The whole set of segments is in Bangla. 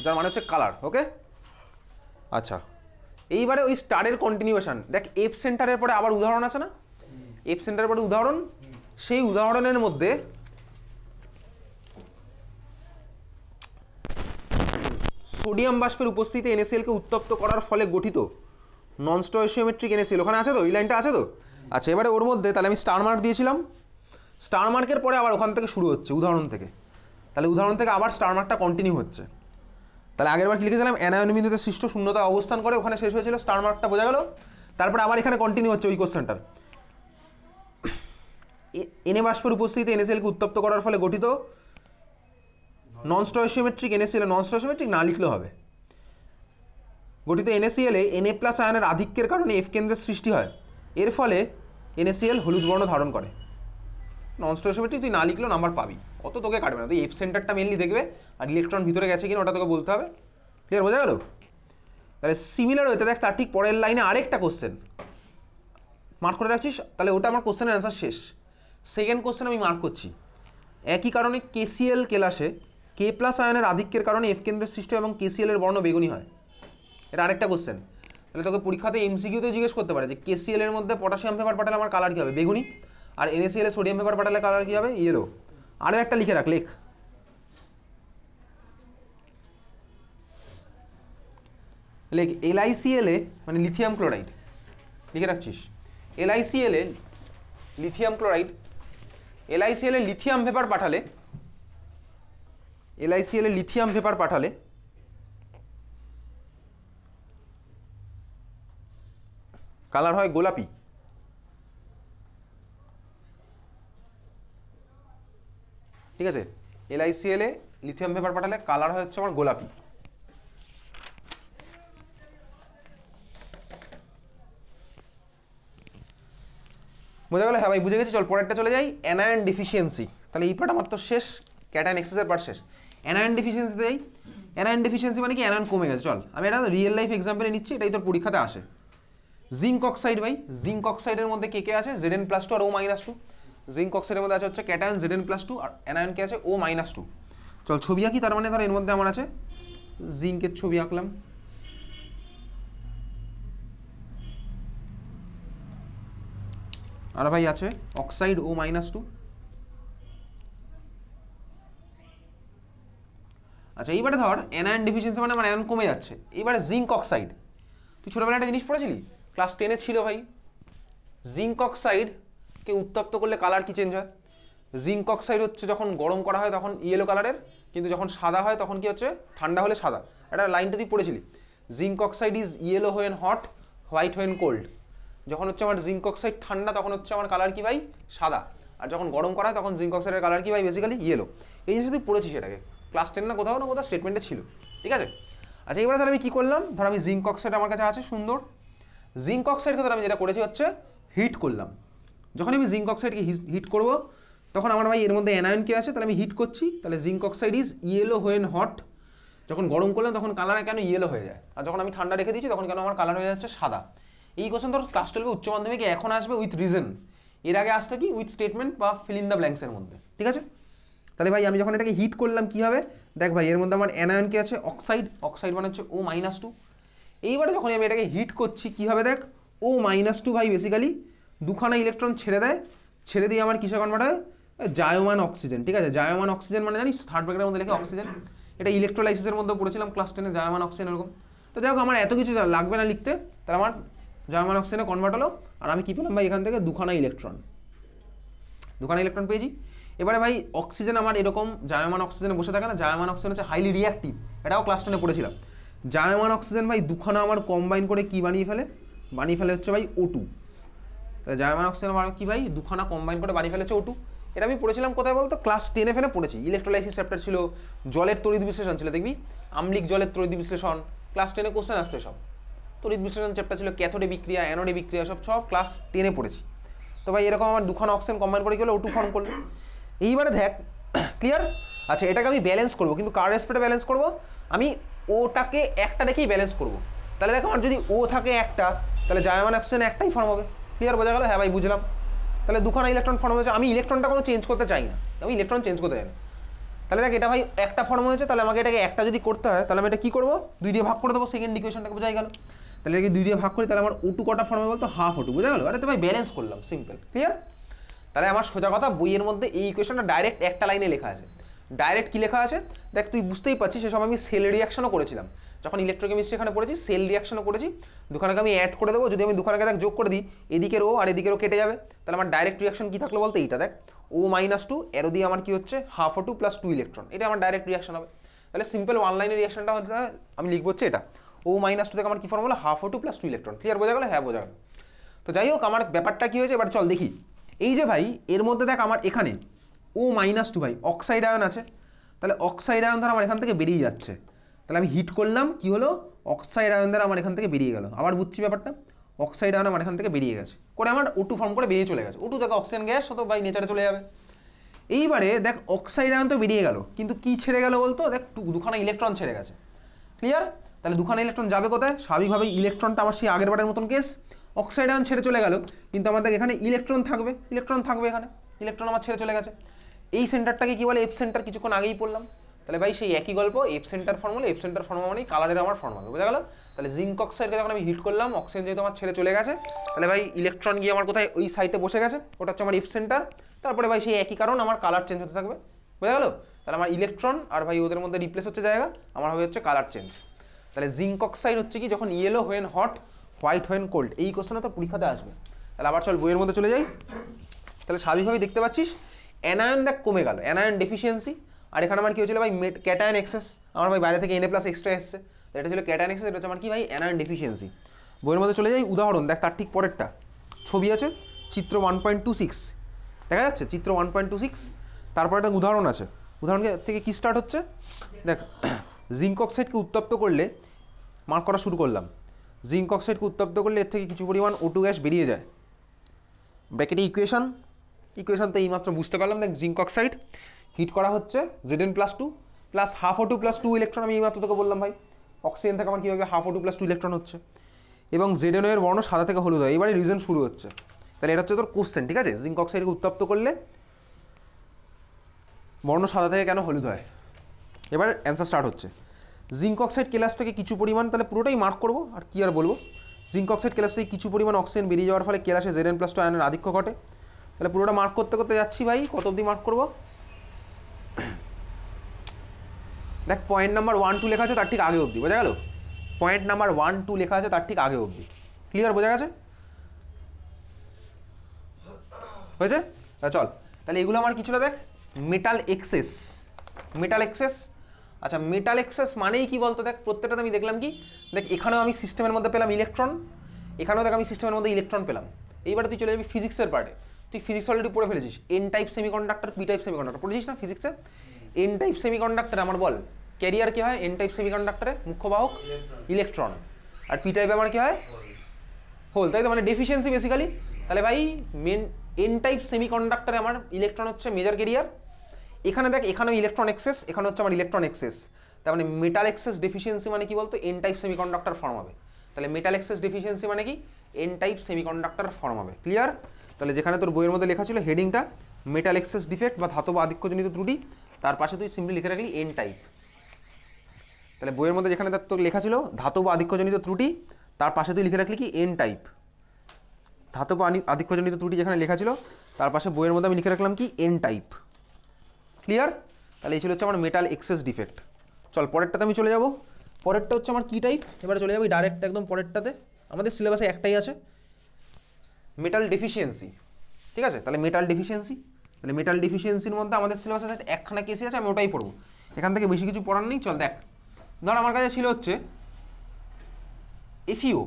যার মানে হচ্ছে কালার। ওকে, আচ্ছা এইবারে ওই স্টারের কন্টিনিউয়েশন দেখ, এফ সেন্টারের পরে আবার উদাহরণ আছে না, এফ সেন্টারের পরে উদাহরণ, সেই উদাহরণের মধ্যে সোডিয়াম বাষ্পের উপস্থিতিতে NaCl কে উত্তপ্ত করার ফলে গঠিত নন স্টয়সিওমেট্রিক NaCl, ওখানে আছে তো, এই লাইনটা আছে তো। আচ্ছা এবারে ওর মধ্যে তাহলে আমি স্টার মার্ক দিয়েছিলাম, স্টার মার্কের পরে আবার ওখান থেকে শুরু হচ্ছে উদাহরণ থেকে, তাহলে উদাহরণ থেকে আবার স্টার মার্কটা কন্টিনিউ হচ্ছে। তাহলে আগের বার কি লিখেছিলাম, অ্যানায়ন বিন্দুতে সৃষ্ট শূন্যতা অবস্থান করে, ওখানে শেষ হয়েছিল, স্টার মার্কটা বোঝা গেল। তারপরে আবার এখানে কন্টিনিউ হচ্ছে ওই কোশ্চেনটার, Na বাষ্পের উপস্থিতিতে NaCl কে উত্তপ্ত করার ফলে গঠিত নন স্টয়সিওমেট্রিক NaCl, নন স্টয়সিওমেট্রিক না লিখলেও হবে, গঠিত NaCl এ Na প্লাস আয়নের আধিক্যের কারণে F কেন্দ্রের সৃষ্টি হয়, এর ফলে NaCl হলুদ বর্ণ ধারণ করে। নন স্টয়সিওমেট্রিক তুই না লিখলেও নাম্বার পাবি, অত তোকে কাটবে না, তুই এফ সেন্টারটা মেনলি দেখবে আর ইলেকট্রন ভিতরে গেছে কিনা ওটা তোকে বলতে হবে। ক্লিয়ার, বোঝা গেল? তাহলে সিমিলার হইতে দেখ তার ঠিক পরের লাইনে আরেকটা কোশ্চেন মার্ক করে রাখছিস, তাহলে ওটা আমার কোশ্চেনের অ্যান্সার শেষ। সেকেন্ড কোশ্চেন আমি মার্ক করছি, একই কারণে KCl কেলাসে K প্লাস আয়নের আধিক্যের কারণে F কেন্দ্রের সৃষ্টি এবং KCl এর বর্ণ বেগুনি হয়। এটা আরেকটা কোশ্চেন, তাহলে তোকে পরীক্ষাতে MCQ তে জিজ্ঞেস করতে পারে যে KCl এর মধ্যে পটাশিয়াম পেপার পাঠালে আমার কালার কী হবে, বেগুনি, আর NaCl এ সোডিয়াম পেপার পাঠালে কালার কী হবে, ইয়েলো। আরও একটা লিখে রাখ, লেখ লেখ LiCl এ মানে লিথিয়াম ক্লোরাইড, লিখে রাখছিস LiCl এ লিথিয়াম ক্লোরাইড, LiCl এ লিথিয়াম ভেপার পাঠালে, LiCl এ লিথিয়াম ভেপার পাঠালে কালার হয় গোলাপি। ঠিক আছে, LiCl এ লিথিয়াম ভেপার পাঠালে কালার হয় হচ্ছে আমার গোলাপি। বোঝা গেল? হ্যাঁ ভাই বুঝে গেছি। চল পরেরটা চলে যাই, অ্যানায়ন ডেফিসিয়েন্সি। তাহলে এই পার্ট আমার তো শেষ, ক্যাটায়ন এক্সেসের পার্ট শেষ। অ্যানায়ন ডেফিসিয়েন্সিতে যাই, অ্যানায়ন ডেফিসিয়েন্সি মানে কি, অ্যানায়ন কমে গেছে। চল আমি এটা রিয়েল লাইফ এক্সাম্পলে নিচ্ছি, এটাই তোর পরীক্ষাতে আসে। জিঙ্ক অক্সাইড ভাই, জিঙ্ক অক্সাইডের মধ্যে কে কে আছে, Zn+2 আর O-2। জিঙ্ক অক্সাইডের মধ্যে আছে হচ্ছে ক্যাটায়ন Zn+2 আর অ্যানায়ন কে আছে O-2। চল ছবি আঁকি, তার মানে ধর এর মধ্যে আমার আছে জিঙ্কের ছবি আঁকলাম, আর ভাই আছে অক্সাইড O-2। আচ্ছা এইবারে ধর অ্যানায়ন ডেফিসিয়েন্সি মানে আমার অ্যানায়ন কমে যাচ্ছে। এইবারে জিঙ্ক অক্সাইড, তুই ছোটবেলায় একটা জিনিস পড়েছিলি, ক্লাস 10-এ ছিল ভাই, জিঙ্ক অক্সাইডকে উত্তপ্ত করলে কালার কি চেঞ্জ হয়? জিঙ্ক অক্সাইড হচ্ছে যখন গরম করা হয় তখন ইয়েলো কালারের, কিন্তু যখন সাদা হয় তখন কি হচ্ছে, ঠান্ডা হলে সাদা। একটা লাইনটা তুই পড়েছিলি, zinc oxide is yellow when hot, white when cold. যখন হচ্ছে আমার জিঙ্ক অক্সাইড ঠান্ডা তখন হচ্ছে আমার কালার কি ভাই, সাদা, আর যখন গরম করা হয় তখন জিঙ্ক অক্সাইডের কালার কি ভাই, বেসিক্যালি ইয়েলো। এই জিনিস তুই পড়েছিস, এটাকে ক্লাস 10 না কোথাও স্টেটমেন্টে ছিল। ঠিক আছে, আচ্ছা এবারে ধর আমি কী করলাম, ধর আমি জিঙ্ক অক্সাইড আমার কাছে আছে সুন্দর, জিঙ্ক অক্সাইডকে ধর আমি যেটা করেছি হচ্ছে হিট করলাম। যখন আমি জিঙ্ক অক্সাইডকে হিট করব তখন আমার ভাই এর মধ্যে অ্যানায়ন কি আছে, তাহলে আমি হিট করছি, তাহলে zinc oxide is yellow when hot. যখন গরম করলাম তখন কালার কেন ইয়েলো হয়ে যায়, আর যখন আমি ঠান্ডা রেখে দিচ্ছি তখন কেন আমার কালার হয়ে যাচ্ছে সাদা। এই কোশ্চেন ধর ক্লাস 12 উচ্চ মাধ্যমিকে এখন আসবে উইথ রিজন, এর আগে আসতো কি উইথ স্টেটমেন্ট বা ফিল ইন দ্য ব্ল্যাঙ্কসের মধ্যে। ঠিক আছে, তাহলে ভাই আমি যখন এটাকে হিট করলাম কি হবে, দেখ ভাই এর মধ্যে আমার অ্যানায়ন কি আছে, অক্সাইড, অক্সাইড মানে হচ্ছে O-2। এইবারে যখন আমি এটাকে হিট করছি কি হবে, দেখ O-2 ভাই বেসিক্যালি দুখানা ইলেকট্রন ছেড়ে দেয়, ছেড়ে দিয়ে আমার কিসে কনভার্ট হয়, জায়মান অক্সিজেন। ঠিক আছে, জায়মান অক্সিজেন মানে জানিস থার্ড ব্র্যাকেটের মধ্যে লেখে অক্সিজেন, এটা ইলেকট্রোলাইসিসের মধ্যে পড়েছিলাম ক্লাস 10-এ, জায়মান অক্সিজেন এরকম। তো যাই হোক আমার এত কিছু লাগবে না লিখতে, তাহলে আমার জায়মান অক্সিজেনে কনভার্ট হলো, আর আমি কী পেলাম ভাই এখান থেকে দুখানা ইলেকট্রন পেয়েছি। এবারে ভাই অক্সিজেন আমার এরকম জায়মান অক্সিজেনে বসে থাকে না, জায়মান অক্সিজেন হচ্ছে হাইলি রিঅ্যাক্টিভ, এটাও ক্লাস 10-এ পড়েছিলাম। জায়মান অক্সিজেন ভাই দুখানা আমার কম্বাইন করে কি বানিয়ে ফেলে হচ্ছে ভাই O2। তাহলে জায়মান অক্সিজেন আমার কি ভাই দুখানা কম্বাইন করে বানিয়ে ফেলেছে O2। এটা আমি পড়েছিলাম কোথায় বলতো, ক্লাস 10-এ ফেলে পড়েছি, ইলেকট্রোলাইসিস চ্যাপ্টার ছিল, জলের তড়িৎ বিশ্লেষণ ছিল, দেখবি আম্লিক জলের তড়িৎ বিশ্লেষণ, ক্লাস 10-এ কোশ্চেন আসতো সব। তড়িৎ বিশ্লেষণ চ্যাপ্টার ছিল, ক্যাথোডে বিক্রিয়া, অ্যানোডে বিক্রিয়া, সব ক্লাস 10-এ পড়েছি। তো ভাই এরকম আমার দুখানা অক্সিজেন কম্বাইন করে কি হলো, O2 ফর্ম করলো। এইবারে দেখ ক্লিয়ার, আচ্ছা এটাকে আমি ব্যালেন্স করবো, কিন্তু কার রেসপেক্টে ব্যালেন্স করবো, আমি ওটাকে একটা রেখেই ব্যালেন্স করবো। তাহলে দেখ আমার যদি ও থাকে একটা, তাহলে জায়মান অক্সিজেন একটাই ফর্ম হবে। ক্লিয়ার, বোঝা গেল? হ্যাঁ ভাই বুঝলাম। তাহলে দুখানা ইলেকট্রন ফর্ম হয়েছে, আমি ইলেকট্রনটা কোনো চেঞ্জ করতে চাই না, আমি ইলেকট্রন চেঞ্জ করতে চাই না। তাহলে দেখ এটা ভাই একটা ফর্ম হয়েছে, তাহলে আমাকে এটাকে একটা যদি করতে হয় তাহলে আমি এটা কী করবো, 2 দিয়ে ভাগ করে দেবো, সেকেন্ড ইকুয়েশনটাকে বোঝাই গেল। তাহলে এটাকে 2 দিয়ে ভাগ করি, তাহলে আমার O2 কটা ফর্মে বলতো, হাফ O2, বোঝা গেল। আরে তো ভাই ব্যালেন্স করলাম, সিম্পল, ক্লিয়ার। তাহলে আমার সোজা কথা বইয়ের মধ্যে এই ইকুয়েশনটা ডাইরেক্ট একটা লাইনে লেখা আছে। ডাইরেক্ট কি লেখা আছে দেখ, তুই বুঝতেই পারছিস, সেসব আমি সেল রিয়াকশনও করেছিলাম যখন ইলেকট্রোকেমিস্ট্রি এখানে পড়েছি, সেল রিয়াকশনও করেছি। দুখানাকে আমি অ্যাড করে দেবো, যদি আমি দুখানাকে দেখ যোগ করে দিই, এদিকের ও আর এদিকেরও কেটে যাবে, তাহলে আমার ডাইরেক্ট রিয়াকশন কি থাকলো বলতে, এইটা দেখ O-2 এরো দিয়ে আমার কি হচ্ছে, হাফ O2 + 2 ইলেকট্রন, এটা আমার ডাইরেক্ট রিয়াকশন হবে। তাহলে সিম্পল ওয়ান লাইনের রিয়াকশনটা হচ্ছে, আমি লিখবো হচ্ছে এটা O-2 থেকে আমার কি ফর্ম হলো, হাফ O2 + 2 ইলেকট্রন, ক্লিয়ার, বোঝা গেল? হ্যাঁ বোঝা গেল। তো যাই হোক, আমার ব্যাপারটা কি হয়েছে এবার চল দেখি। এই যে ভাই এর মধ্যে দেখ আমার এখানে O-2 ভাই অক্সাইড আয়ন আছে, তাহলে অক্সাইড আয়ন ধর আমার এখান থেকে বেরিয়ে যাচ্ছে, তাহলে আমি হিট করলাম, কি হলো, অক্সাইড আয়ন দ্বারা আমার এখান থেকে বেরিয়ে গেল। আবার বুঝছি ব্যাপারটা, অক্সাইড আয়ন আমার এখান থেকে বেরিয়ে গেছে, করে আমার O2 ফর্ম করে বেরিয়ে চলে গেছে। O2 থেকে অক্সিজেন গ্যাস তো ভাই নেচারে চলে যাবে। এইবারে দেখ অক্সাইড আয়ন তো বেরিয়ে গেল, কিন্তু কি ছেড়ে গেল বলতো, দেখ দুখানা ইলেকট্রন ছেড়ে গেছে, ক্লিয়ার। তাহলে দুখানা ইলেকট্রন যাবে কোথায়, স্বাভাবিকভাবে ইলেকট্রনটা আমার সেই আগের বারের মতন কেস, অক্সাইড আয়ন ছেড়ে চলে গেল, কিন্তু আমাদের এখানে ইলেকট্রন থাকবে, এখানে ইলেকট্রন আমার ছেড়ে চলে গেছে। এই সেন্টারটাকে কি বলে, এফ সেন্টার, কিছুক্ষণ আগেই পড়লাম। তাহলে ভাই সেই একই গল্প, F centre formula, F centre formula মানেই কালারের আমার ফর্ম হবে, বোঝা গেল? তাহলে জিঙ্ক অক্সাইডকে যখন আমি হিট করলাম, অক্সিজেন যেহেতু আমার ছেড়ে চলে গেছে, তাহলে ভাই ইলেকট্রন গিয়ে আমার কোথায়, ওই সাইডে বসে গেছে, ওটা হচ্ছে আমার এফ সেন্টার। তারপরে ভাই সেই একই কারণ, আমার কালার চেঞ্জ হতে থাকবে, বোঝা গেল? তাহলে আমার ইলেকট্রন আর ভাই ওদের মধ্যে রিপ্লেস হচ্ছে জায়গা, আমার হবে হচ্ছে কালার চেঞ্জ। তাহলে জিঙ্ক অক্সাইড হচ্ছে কি, যখন yellow when hot, white when cold, এই কোশ্চেনটা তো পরীক্ষাতে আসবে। তাহলে আবার চল বইয়ের মধ্যে চলে যাই। তাহলে স্বাভাবিকভাবেই দেখতে পাচ্ছিস অ্যানায়ন দেখ কমে গেল, অ্যানায়ন ডেফিসিয়েন্সি। আর এখানে আমার কি হয়েছিল ভাই, ক্যাটায়ন এক্সেস, আমার ভাই বাইরে থেকে Na+ এক্সট্রা এসছে, এটা ছিল ক্যাটায়ন এক্সেস, এটা হচ্ছে আমার কি ভাই, অ্যানায়ন ডেফিসিয়েন্সি। বইয়ের মধ্যে চলে যাই, উদাহরণ দেখ তার ঠিক পরেরটা ছবি আছে, চিত্র 1.26 দেখা যাচ্ছে, চিত্র 1.26, তারপরে একটা উদাহরণ আছে। উদাহরণ থেকে কি স্টার্ট হচ্ছে দেখ, জিঙ্ক অক্সাইডকে উত্তপ্ত করলে, মার্ক করা শুরু করলাম, জিঙ্ক অক্সাইডকে উত্তপ্ত করলে এর থেকে কিছু পরিমাণ O2 গ্যাস বেরিয়ে যায়। ব্র্যাকেটে ইকুয়েশন তো এইমাত্র বুঝতে পারলাম, দেখ জিঙ্ক অক্সাইড হিট করা হচ্ছে, Zn+2 plus half O2 + 2 electron, আমি এইমাত্র তোকে বললাম ভাই, অক্সিজেন থেকে আমার কীভাবে হাফ O2 + 2 ইলেকট্রন হচ্ছে, এবং ZnO এর বর্ণ সাদা থেকে হলুদ হয়। এবারে রিজন শুরু হচ্ছে, তাহলে এটা হচ্ছে তোর কোশ্চেন, ঠিক আছে? জিঙ্ক অক্সাইডকে উত্তপ্ত করলে বর্ণ সাদা থেকে কেন হলুদ হয়, এবার অ্যান্সার স্টার্ট হচ্ছে। জিঙ্ক অক্সাইড কেলাস থেকে কিছু পরিমাণ, তাহলে পুরোটাই মার্ক করবো, আর কি আর বলবো, জিঙ্ক অক্সাইড কেলাস থেকে কিছু পরিমাণ অক্সিজেন বেরিয়ে যাওয়ার ফলে কেলাসে Zn+2 আয়নের আধিক্য ঘটে। তাহলে পুরোটা মার্ক করতে করতে যাচ্ছি ভাই, কত অবধি মার্ক করবো দেখ, পয়েন্ট নাম্বার 1, 2 লেখা আছে তার ঠিক আগে অবধি, বোঝা গেল? পয়েন্ট নাম্বার 1, 2 লেখা আছে তার ঠিক আগে অবধি, ক্লিয়ার, বোঝা গেছে? হয়েছে? চল, তাহলে এগুলো আমার কিছুটা দেখ, মেটাল এক্সেস, আচ্ছা মেটাল এক্সেস মানেই কি বলতো, দেখ প্রত্যেকটা আমি দেখলাম কি, দেখ এখানেও আমি সিস্টেমের মধ্যে পেলাম ইলেকট্রন, এখানেও দেখ আমি সিস্টেমের মধ্যে ইলেকট্রন পেলাম। এইবারে তুই চলে যাবি ফিজিক্সের পার্টে, তুই ফিজিক্স অলরেডি পড়ে ফেলেছিস, N type semiconductor, P type semiconductor পড়েছিস না ফিজিক্সে? এন টাইপ সেমিকন্ডাক্টরে আমার বল ক্যারিয়ার কি হয়, এন টাইপ সেমিকন্ডাক্টরে মুখ্য বাহক ইলেকট্রন, আর পি টাইপে আমার কি হয়, হোল, তাই তো? মানে ডেফিসিয়েন্সি বেসিক্যালি। তাহলে ভাই মেন এন টাইপ সেমিকন্ডাক্টরে আমার ইলেকট্রন হচ্ছে মেজর ক্যারিয়ার, এখানে দেখ এখানেও ইলেকট্রন এক্সেস, এখানে হচ্ছে আমার ইলেকট্রন এক্সেস, তার মানে মেটাল এক্সেস ডেফিসিয়েন্সি মানে কি বলতো, এন টাইপ সেমিকন্ডাক্টর ফর্ম হবে। তাহলে মেটাল এক্সেস ডেফিসিয়েন্সি মানে কি, এন টাইপ সেমিকন্ডাক্টর ফর্ম হবে, ক্লিয়ার? তাহলে যেখানে তোর বইয়ের মধ্যে লেখা ছিল হেডিংটা মেটাল এক্সেস ডিফেক্ট বা ধাতব আধিক্যজনিত ত্রুটি, তার পাশে তুই সিম্পলি লিখে রাখলি এন টাইপ। তাহলে বইয়ের মধ্যে যেখানে তোর লেখা ছিল ধাতব আধিক্যজনিত ত্রুটি, তার পাশে তুই লিখে রাখলি কি, এন টাইপ। ধাতব আধিক্যজনিত ত্রুটি যেখানে লেখা ছিল, তার পাশে বইয়ের মধ্যে আমি লিখে রাখলাম কি, এন টাইপ, ক্লিয়ার? তাহলে এই ছিল হচ্ছে আমার মেটাল এক্সেস ডিফেক্ট। চল পরেরটাতে আমি চলে যাব, পরেরটা হচ্ছে আমার কি টাইপ, এবারে চলে যাবো ডাইরেক্ট একদম পরেরটাতে, আমাদের সিলেবাসে একটাই আছে, মেটাল ডেফিসিয়েন্সি, ঠিক আছে? তাহলে মেটাল ডেফিসিয়েন্সি, তাহলে মেটাল ডেফিসিয়েন্সির মধ্যে আমাদের সিলেবাসে একখানা কেসই আছে, আমি ওটাই পড়বো, এখান থেকে বেশি কিছু পড়ার নেই। চল দেখ, ধর আমার কাছে ছিল হচ্ছে এফিও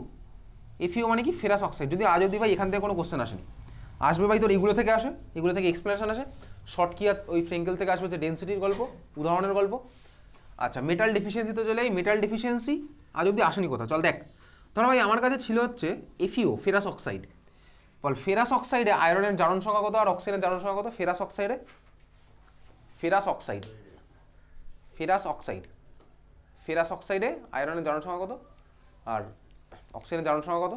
মানে কি, ফেরাস অক্সাইড। যদি আজ অবধি ভাই এখান থেকে কোনো কোশ্চেন আসেনি, আসবে ভাই তোর এগুলো থেকে আসে, এগুলো থেকে এক্সপ্লেনেশন আসে, শর্ট কি ওই ফ্রেঙ্কেল থেকে আসবে হচ্ছে ডেন্সিটির গল্প, উদাহরণের গল্প। আচ্ছা মেটাল ডেফিসিয়েন্সি তো চলে, এই মেটাল ডেফিসিয়েন্সি আজ অবধি আসেনি কথা। চল দেখ, ধর ভাই আমার কাছে ছিল হচ্ছে এফিও, ফেরাস অক্সাইড, বল ফেরাস অক্সাইডে আয়রনের জারণ সংখ্যা কত আর অক্সিজেনের জারণ সংখ্যা কত? ফেরাস অক্সাইডে আয়রনের জারণ সংখ্যা কত আর অক্সিজেনের জারণ সংখ্যা কত?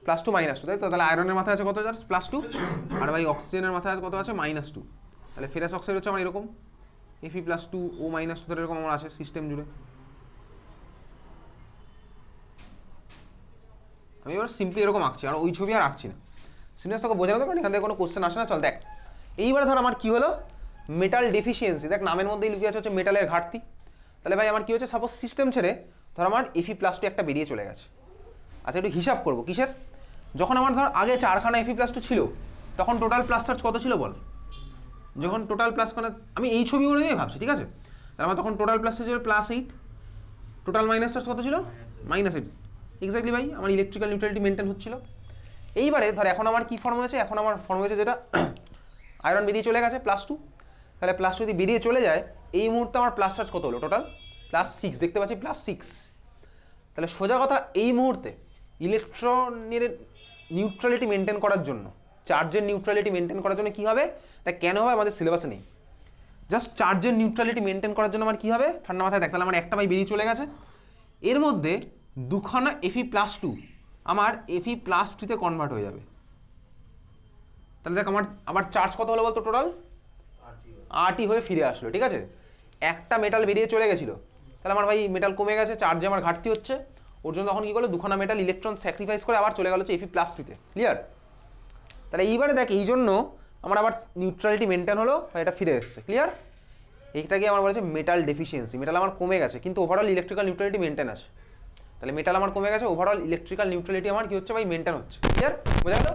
+2 -2, তাই তো? তাহলে আয়রনের মাথায় আছে কত, +2, আর ভাই অক্সিজেনের মাথায় কত আছে, -2। তাহলে ফেরাস অক্সাইড হচ্ছে আমার এরকম, Fe+2 O-2 ধরে এরকম আমার আছে সিস্টেম জুড়ে। আমি এবার সিম্পলি এরকম আঁকছি, আর ওই ছবি আর আঁকছি না। সিরিয়াস তোকে বোঝানো তো, কারণ এখান থেকে কোনো কোশ্চেন আসে না। চল দেখ, এইবারে ধর আমার কি হলো, মেটাল ডেফিসিয়েন্সি। দেখ নামের মধ্যেই লুকিয়ে আছে হচ্ছে মেটালের ঘাটতি। তাহলে ভাই আমার কি হচ্ছে, সাপোজ সিস্টেম ছেড়ে ধর আমার Fe+2 একটা বেরিয়ে চলে গেছে। আচ্ছা একটু হিসাব করবো কিসের, যখন আমার ধর আগে 4খানা Fe+2 ছিল, তখন টোটাল প্লাস চার্জ কত ছিল বল? যখন টোটাল প্লাস খানা, আমি এই ছবি অনুযায়ী ভাবছি, ঠিক আছে? তাহলে আমার তখন টোটাল প্লাস ছিল +8, টোটাল মাইনাস চার্জ কত ছিল? -8। এক্স্যাক্টলি ভাই, আমার ইলেকট্রিক্যাল নিউট্রালিটি মেনটেন হচ্ছিল। এইবারে ধর এখন আমার কি ফর্ম হয়েছে, এখন আমার ফর্ম হয়েছে যেটা আয়রন বেরিয়ে চলে গেছে +2। তাহলে +2 যদি বেরিয়ে চলে যায়, এই মুহূর্তে আমার প্লাস চার্জ কত হলো? টোটাল +6, দেখতে পাচ্ছি +6। তাহলে সোজা কথা, এই মুহূর্তে ইলেকট্রনের নিউট্রালিটি মেনটেন করার জন্য, চার্জের নিউট্রালিটি মেনটেন করার জন্য কী হবে, তা কেন হবে আমাদের সিলেবাসে নেই। জাস্ট চার্জের নিউট্রালিটি মেনটেন করার জন্য আমার কী হবে, ঠান্ডা মাথায় দেখ। তাহলে আমার একটা ভাই বেরিয়ে চলে গেছে, এর মধ্যে 2খানা Fe+2 আমার Fe+3 কনভার্ট হয়ে যাবে। তাহলে দেখ আমার আবার চার্জ কত হলো বলতো, টোটাল 8ই হয়ে ফিরে আসলো, ঠিক আছে? একটা মেটাল বেরিয়ে চলে গেছিলো, তাহলে আমার ভাই মেটাল কমে গেছে, চার্জে আমার ঘাটতি হচ্ছে, ওর জন্য তখন কী করলো, 2খানা মেটাল ইলেকট্রন স্যাক্রিফাইস করে আবার চলে গেল হচ্ছে Fe+3-তে। ক্লিয়ার? তাহলে এইবারে দেখ, এই জন্য আমার আবার নিউট্রালিটি মেনটেন হলো, এটা ফিরে এসছে। ক্লিয়ার? এইটাকে আমার বলেছে মেটাল ডেফিসিয়েন্সি। মেটাল আমার কমে গেছে, কিন্তু ওভারঅল ইলেকট্রিক্যাল নিউট্রালিটি মেনটেন আছে। তাহলে মেটাল আমার কমে গেছে, ওভারঅল ইলেকট্রিক্যাল নিউট্রালিটি আমার কি হচ্ছে ভাই, মেনটেন হচ্ছে। ক্লিয়ার? বোঝা গেল?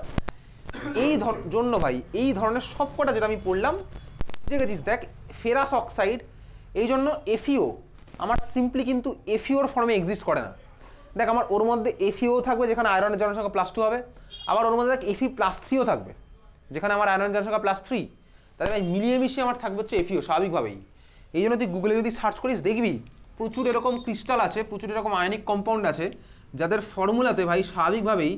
এই জন্য ভাই এই ধরনের সবকটা যেটা আমি পড়লাম, দেখেছিস দেখ, ফেরাস অক্সাইড, এই জন্য এফিও আমার সিম্পলি কিন্তু এফিওর ফর্মে এক্সিস্ট করে না। দেখ আমার ওর মধ্যে এফিও থাকবে, যেখানে আয়রনের জনসংখ্যা +2 হবে, আবার ওর মধ্যে দেখ Fe+3ও থাকবে, যেখানে আমার আয়রনের জনসংখ্যা +3। তাহলে ভাই মিলিয়ে মিশিয়ে আমার থাকবে হচ্ছে এফিও স্বাভাবিকভাবেই। এই জন্য তুই গুগলে যদি সার্চ করিস দেখবি প্রচুর এরকম ক্রিস্টাল আছে, প্রচুর এরকম আয়নিক কম্পাউন্ড আছে, যাদের ফর্মুলাতে ভাই স্বাভাবিকভাবেই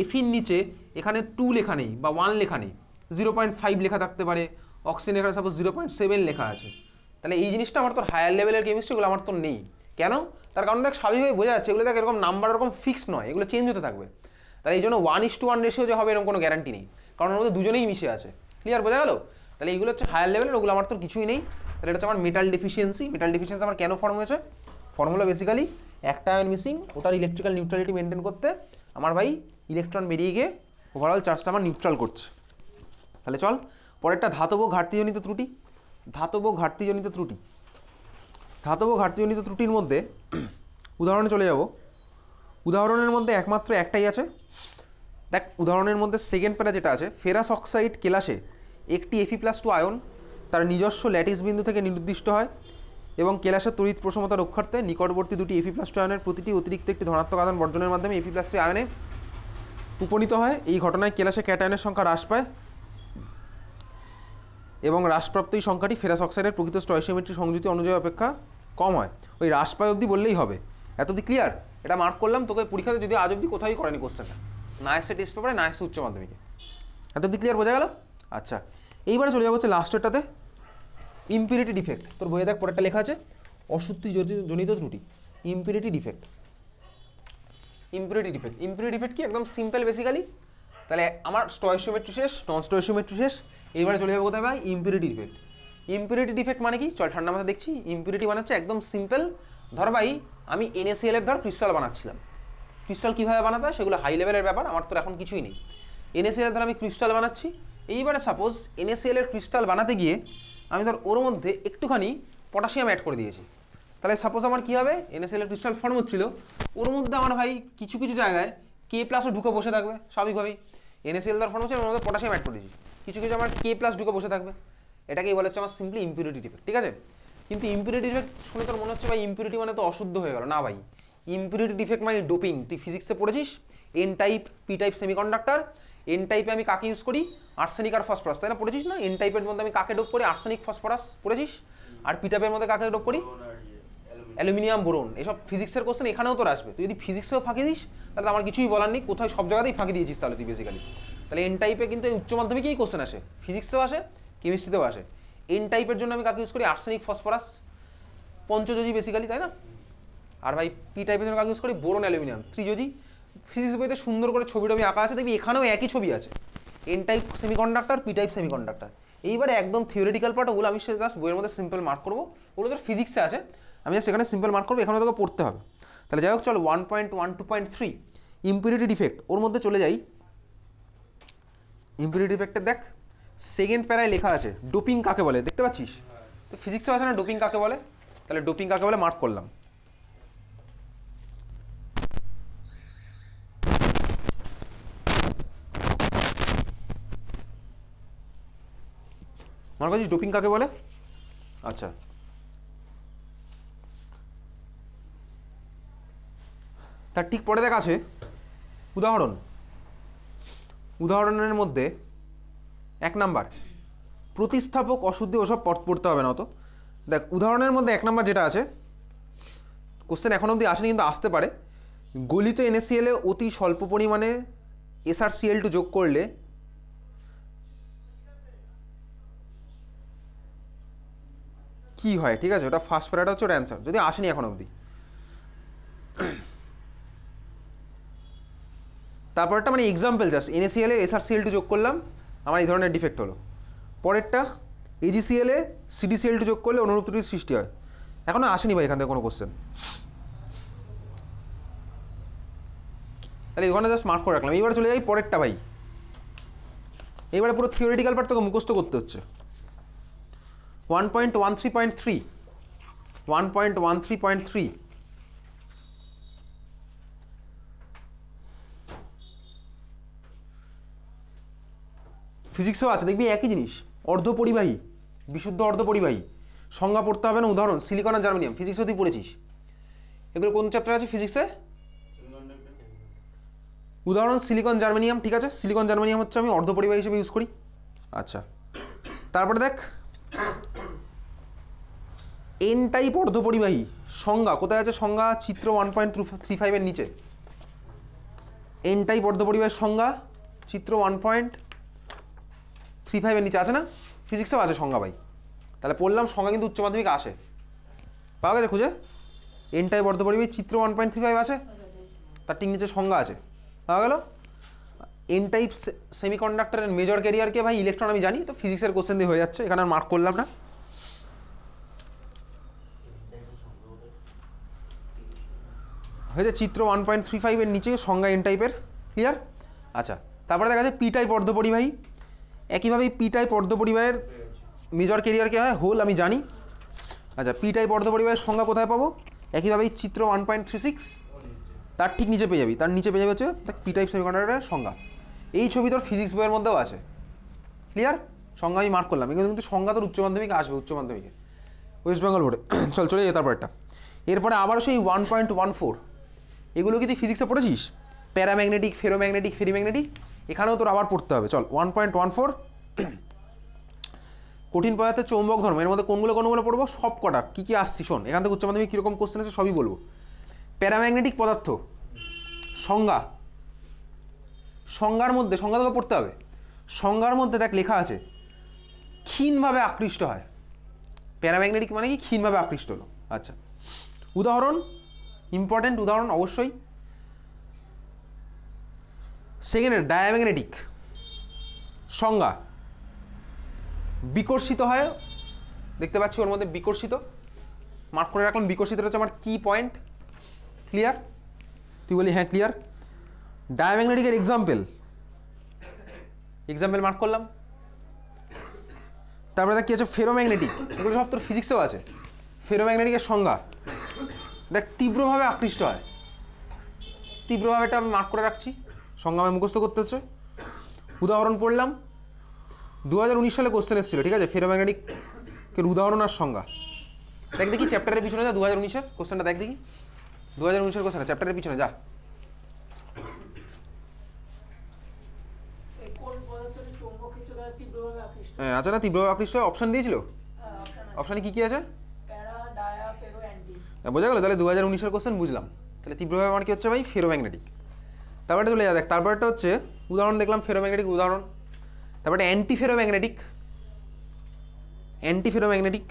এফির নিচে এখানে 2 লেখা নেই বা 1 লেখা নেই, 0.5 লেখা থাকতে পারে, অক্সিজেন এখানে সাপোজ 0.7 লেখা আছে। তাহলে এই জিনিসটা আমার তোর হায়ার লেভেলের কেমিস্ট্রিগুলো আমার তোর নেই। কেন? তার কারণ দেখ স্বাভাবিকভাবে বোঝা যাচ্ছে এগুলো দেখ এরকম নাম্বার এরকম ফিক্সড নয়, এগুলো চেঞ্জ হতে থাকবে। তাহলে এই জন্য 1:1 রেশিও যে হবে এরকম কোনো গ্যারান্টি নেই, কারণ ওর মধ্যে দুজনেই মিশে আছে। ক্লিয়ার? বোঝা গেল? তাহলে এইগুলো হচ্ছে হায়ার লেভেলের, ওগুলো আমার তোর কিছুই নেই। তাহলে এটা হচ্ছে আমার মেটাল ডেফিসিয়েন্সি। মেটাল ডেফিসিয়েন্সি আমার কেন ফর্ম হয়েছে, ফর্মুলা বেসিক্যালি একটা আয়ন মিসিং, ওটার ইলেকট্রিক্যাল নিউট্রালিটি মেনটেন করতে আমার ভাই ইলেকট্রন বেরিয়ে গিয়ে ওভারঅল চার্জটা আমার নিউট্রাল করছে। তাহলে চল পরেরটা, ধাতব ঘাটতিজনিত ত্রুটি। ধাতব ঘাটতিজনিত ত্রুটি, ধাতব ঘাটতিজনিত ত্রুটির মধ্যে উদাহরণে চলে যাব। উদাহরণের মধ্যে একমাত্র একটাই আছে। দেখ উদাহরণের মধ্যে সেকেন্ড প্যারা যেটা আছে, ফেরাস অক্সাইড কেলাসে একটি Fe+2 আয়ন তার নিজস্ব ল্যাটিস বিন্দু থেকে নির্দিষ্ট হয় এবং কেলাসের তড়িৎ প্রশমতা রক্ষার্থে নিকটবর্তী দুটি Fe+2 আয়নের প্রতিটি অতিরিক্ত একটি ধনাত্মক আধান বর্জনের মাধ্যমে Fe+3 আয়নে উপনীত হয়। এই ঘটনায় কেলাসে ক্যাটায়নের সংখ্যা হ্রাস পায় এবং হ্রাসপ্রাপ্ত এই সংখ্যাটি ফেরাস অক্সাইডের প্রকৃত স্টয়সিওমেট্রি সংযুতি অনুযায়ী অপেক্ষা কম হয়। ওই হ্রাস পায় অবধি বললেই হবে। এত অবধি ক্লিয়ার? এটা মার্ক করলাম, তোকে পরীক্ষাতে যদি আজ অবধি কোথায় করেনি কোশ্চেনটা, না এসে টেস্ট পেপারে, না এসে উচ্চ মাধ্যমিকে। এত অবধি ক্লিয়ার? বোঝা গেল? আচ্ছা এইবারে চলে যাবো হচ্ছে লাস্টেরটাতে, ইম্পিউরিটি ডিফেক্ট। তোর বইয়ে দেখ পরেরটা লেখা আছে অশুদ্ধি জনিত ত্রুটি, impurity defect. Impurity defect, impurity defect কি, একদম সিম্পল বেসিক্যালি। তাহলে আমার স্টয়সিওমেট্রি শেষ, নন স্টয়সিওমেট্রি শেষ, এইবারে চলে যাবো কোথায় ভাই, ইম্পিউরিটি ডিফেক্ট। ইম্পিউরিটি ডিফেক্ট মানে কি, চল ঠান্ডা মাথায় দেখছি। ইম্পিউরিটি মানে হচ্ছে একদম সিম্পল, ধর ভাই আমি NaCl এর ধর ক্রিস্টাল বানাচ্ছিলাম, ক্রিস্টাল কীভাবে বানাতে হয় সেগুলো হাই লেভেলের ব্যাপার, আমার তোর এখন কিছুই নেই। NaCl এর ধর আমি ক্রিস্টাল বানাচ্ছি, এইবারে সাপোজ NaCl এর ক্রিস্টাল বানাতে গিয়ে আমি ধর ওর মধ্যে একটুখানি পটাশিয়াম অ্যাড করে দিয়েছি। তাহলে সাপোজ আমার কী হবে, NaCl এর ক্রিস্টাল ফর্ম হচ্ছিল, ওর মধ্যে আমার ভাই কিছু কিছু জায়গায় K+ ঢুকে বসে থাকবে স্বাভাবিকভাবেই। NaCl ধর ফর্ম হচ্ছে, ওর মধ্যে পটাশিয়াম অ্যাড করে দিয়েছি, কিছু কিছু আমার K+ ঢুকে বসে থাকবে। এটাকেই বলা হচ্ছে আমার সিম্পলি ইম্পিউরিটি ডিফেক্ট। ঠিক আছে? কিন্তু ইম্পিউরিটি ডিফেক্ট শুনে তোর মনে হচ্ছে ভাই ইম্পিউরিটি মানে তো অশুদ্ধ হয়ে গেল। না ভাই, ইম্পিউরিটি ডিফেক্ট মানে ডোপিং। তুই ফিজিক্সে পড়েছিস N type P type semiconductor. N টাইপে আমি কাকে ইউজ করি, আর্সেনিক আর ফসফরাস, তাই না? পড়েছিস না? N টাইপের মধ্যে আমি কাকে ডোপ করি, আর্সেনিক ফসফরাস পড়েছিস। আর P টাইপের মধ্যে কাকে ডোপ করি, অ্যালুমিনিয়াম বোরন। এসব ফিজিক্সের কোশ্চেন এখানেও তোর আসবে। তুই যদি ফিজিক্সেও ফাঁকি দিস তাহলে আমার কিছুই বলার নেই, কোথায় সব জায়গাতেই ফাঁকি দিয়েছিস তাহলে তুই বেসিক্যালি। তাহলে N টাইপে কিন্তু উচ্চ মাধ্যমিকেই কোশ্চেন আসে, ফিজিক্সেও আসে, কেমিস্ট্রিতেও আসে। N টাইপের জন্য আমি কাকে ইউজ করি, আর্সেনিক ফসফরাস পঞ্চযোজি বেসিক্যালি, তাই না? আর ভাই P টাইপের জন্য কাকে ইউজ করি, বোরন অ্যালুমিনিয়াম ত্রিযোজি। ফিজিক্স বইতে সুন্দর করে ছবি টবি আঁকা আছে, দেখবি এখানেও একই ছবি আছে। N type semiconductor, P type semiconductor, এইবারে একদম থিওরিটিক্যাল পার্ট ওগুলো আমি জাস্ট বইয়ের মধ্যে সিম্পল মার্ক করবো, ওগুলো তোর ফিজিক্সে আছে, আমি জাস্ট সেখানে সিম্পল মার্ক করবো, এখানে তোকে পড়তে হবে। তাহলে যাই হোক চল 1.12.3 ইম্পিউরিটি ডিফেক্ট, ওর মধ্যে চলে যাই। ইম্পিউরিটি ডিফেক্টের দেখ সেকেন্ড প্যারায় লেখা আছে ডোপিং কাকে বলে, দেখতে পাচ্ছিস? তো ফিজিক্সে আছে না ডোপিং কাকে বলে, তাহলে ডোপিং কাকে বলে মার্ক করলাম। মার্ক করছিস ডোপিং কাকে বলে? আচ্ছা, তার ঠিক পরে দেখ আছে উদাহরণ। উদাহরণের মধ্যে 1 নাম্বার প্রতিস্থাপক অশুদ্ধি, ওসব পড়তে হবে না অত। দেখ উদাহরণের মধ্যে 1 নাম্বার যেটা আছে, কোশ্চেন এখন অবধি আসেনি কিন্তু আসতে পারে, গলিত NaCl এ অতি স্বল্প পরিমাণে SrCl2 যোগ করলে কি হয়, ঠিক আছে? ওটা ফার্স্ট প্যারাটা হচ্ছে ওর অ্যান্সার, যদি আসেনি এখন অবধি। তারপরটা মানে এক্সাম্পল জাস্ট, NaCl এ SrCl2 যোগ করলাম, আমার এই ধরনের ডিফেক্ট হলো। পরেরটা AgCl এ CdCl2 যোগ করলে অনুরূপ ত্রুটির সৃষ্টি হয়। এখনো আসেনি ভাই এখান থেকে কোনো কোশ্চেন, তাহলে ওখানে জাস্ট মার্ক করে রাখলাম। এইবার চলে যাই পরেরটা ভাই, এইবারে পুরো থিওরিটিক্যাল পার্ট তোকে মুখস্থ করতে হচ্ছে। 1.13.3 1.13.3 ফিজিক্সেও আছে, দেখবি একই জিনিস, অর্ধপরিবাহী, বিশুদ্ধ অর্ধপরিবাহী, সংজ্ঞা পড়তে হবে না। উদাহরণ সিলিকন আর জার্মেনিয়াম, ফিজিক্সে তুই পড়েছিস, এগুলো কোন চ্যাপ্টার আছে ফিজিক্সে? উদাহরণ সিলিকন জার্মেনিয়াম, ঠিক আছে? সিলিকন জার্মেনিয়াম হচ্ছে আমি অর্ধপরিবাহী হিসেবে ইউজ করি। আচ্ছা, তারপরে দেখ এন টাইপ অর্ধপরিবাহী, সংজ্ঞা কোথায় আছে? সংজ্ঞা চিত্র 1.35 এর নিচে। এন টাইপ অর্ধপরিবাহীর সংজ্ঞা চিত্র 1.35 এর নিচে আছে না? ফিজিক্সেও আছে সংজ্ঞা ভাই, তাহলে পড়লাম সংজ্ঞা কিন্তু উচ্চ মাধ্যমিকে আসে, পাওয়া গেছে খুঁজে? এন টাইপ অর্ধপরিবাহী চিত্র 1.35 আছে, তার ঠিক নিচে সংজ্ঞা আছে, পাওয়া গেল? এন টাইপ সেমিকন্ডাক্টরের মেজর ক্যারিয়ারকে ভাই ইলেকট্রন আমি জানি, তো ফিজিক্সের কোশ্চেন দিয়ে হয়ে যাচ্ছে, এখানে আর মার্ক করলাম না। হয়েছে চিত্র 1.35 এর নিচে সংজ্ঞা এন টাইপের, ক্লিয়ার? আচ্ছা, তারপরে দেখা যাচ্ছে পি টাইপ অর্ধপরিবাহী, একইভাবে পি টাইপ অর্ধপরিবাহের মেজর ক্যারিয়ার কে হয় হোল, আমি জানি। আচ্ছা, পি টাইপ অর্ধপরিবাহের সংজ্ঞা কোথায় পাবো? একইভাবে চিত্র 1.36 তার ঠিক নিচে পেয়ে যাবি, তার নিচে পেয়ে যাবে হচ্ছে পি টাইপ সেমিকন্ডাক্টরের সংজ্ঞা। এই ছবি তোর ফিজিক্স বইয়ের মধ্যেও আছে, ক্লিয়ার? সংজ্ঞা আমি মার্ক করলাম, কিন্তু সংজ্ঞা তোর উচ্চ মাধ্যমিকে আসবে, উচ্চ মাধ্যমিকে ওয়েস্ট বেঙ্গল বোর্ডে। চল চলে যাই তারপরটা। এরপরে আবারও সেই 1.14, এগুলো কি তুই ফিজিক্সে পড়েছিস? প্যারাম্যাগনেটিক, ফেরোম্যাগনেটিক, ফেরিম্যাগনেটিক, এখানেও তোর আবার পড়তে হবে। চল 1.14 কঠিন পদার্থের চৌম্বক ধর্ম, এর মধ্যে কোনগুলো কোনগুলো পড়বো সব কটা, কী কী আসছি শোন, এখান থেকে উচ্চ মাধ্যমিক কীরকম কোশ্চেন আছে সবই বলবো। প্যারাম্যাগনেটিক পদার্থ সংজ্ঞা, সংজ্ঞার মধ্যে সংজ্ঞা তোকে পড়তে হবে। সংজ্ঞার মধ্যে দেখ লেখা আছে ক্ষীণভাবে আকৃষ্ট হয়, প্যারাম্যাগনেটিক মানে কি? ক্ষীণভাবে আকৃষ্ট হলো। আচ্ছা, উদাহরণ ইম্পর্টেন্ট, উদাহরণ অবশ্যই। সেকেন্ডের ডায়াম্যাগনেটিক সংজ্ঞা বিকর্ষিত হয়, দেখতে পাচ্ছি ওর মধ্যে বিকর্ষিত, মার্ক করে রাখলাম। বিকর্ষিতটা হচ্ছে আমার কি পয়েন্ট, ক্লিয়ার? তুই বলি হ্যাঁ ক্লিয়ার। ডায়াম্যাগনেটিকের এক্সাম্পল, এক্সাম্পল মার্ক করলাম। তারপরে দেখ কি আছে ফেরোম্যাগনেটিক, এগুলো সব তোর ফিজিক্সেও আছে। ফেরোম্যাগনেটিকের সংজ্ঞা দেখ তীব্রভাবে আকৃষ্ট হয়, তীব্রভাবে এটা আমি মার্ক করে রাখছি, সংজ্ঞা আমি মুখস্থ করতে হচ্ছে। উদাহরণ পড়লাম, 2019 সালে কোশ্চেন এসেছিল, ঠিক আছে? ফেরোম্যাগনেটিকের উদাহরণ আর সংজ্ঞা। দেখ দেখি চ্যাপ্টারের পিছনে যা, 2019-এর কোশ্চেনটা দেখ দেখি, 2019-এর কোশ্চেন চ্যাপ্টারের পিছনে যা। হ্যাঁ আছে না, তীব্রভাবে আকৃষ্ট হয়, অপশন দিয়েছিল, অপশানে কি কি আছে বোঝা গেল? তাহলে 2019-এর কোশ্চেন বুঝলাম, তাহলে তীব্রভাবে আমার কি হচ্ছে ভাই? ফেরোম্যাগনেটিক। তারপরে চলে যা, দেখ তারপরটা হচ্ছে উদাহরণ দেখলাম ফেরোম্যাগনেটিক উদাহরণ। তারপরে অ্যান্টি ফেরোম্যাগনেটিক, অ্যান্টি ফেরোম্যাগনেটিক,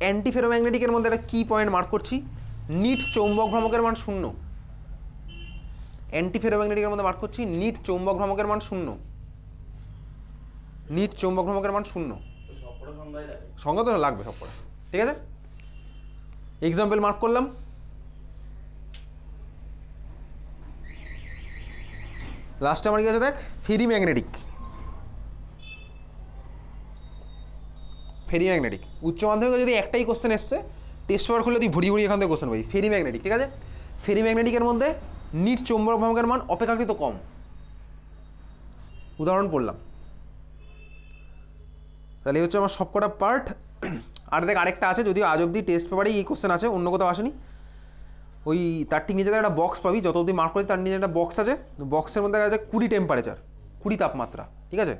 অ্যান্টি ফেরোম্যাগনেটিকের মধ্যে একটা কি পয়েন্ট মার্ক করছি, নিট চৌম্বক ভ্রামকের মান 0। অ্যান্টি ফেরোম্যাগনেটিকের মধ্যে মার্ক করছি নিট চৌম্বক ভ্রামকের মান 0। নিট চৌম্বক ভ্রামকের মান 0। সংজ্ঞা তো লাগবে সব কটা, ঠিক আছে। এক্সাম্পল মার্ক করলাম। লাস্টে আমার কি আছে দেখ, ফেরি ম্যাগনেটিক। ফেরি ম্যাগনেটিক উচ্চ মাধ্যমিকে যদি একটাই কোশ্চেন এসছে, টেস্ট পেপার খুলে তুই ভরি ভরি এখান থেকে কোশ্চেন পাবি। ফেরি ম্যাগনেটিক, ঠিক আছে। ফেরি ম্যাগনেটিকের মধ্যে নিট চৌম্বক ভ্রামকের মান অপেক্ষাকৃত কম, উদাহরণ পড়লাম। তাহলে এই হচ্ছে আমার সবকটা পার্ট। আর দেখ আরেকটা আছে, যদিও আজ অব্দি টেস্ট পেপারেই এই কোশ্চেন আছে, অন্য কোথাও আসেনি। ওই তার ঠিক নিচে একটা বক্স পাবি, যত অব্দি মার্ক করেছি তার নিচে একটা বক্স আছে, বক্সের মধ্যে আছে 20 টেম্পারেচার, 20 তাপমাত্রা, ঠিক আছে।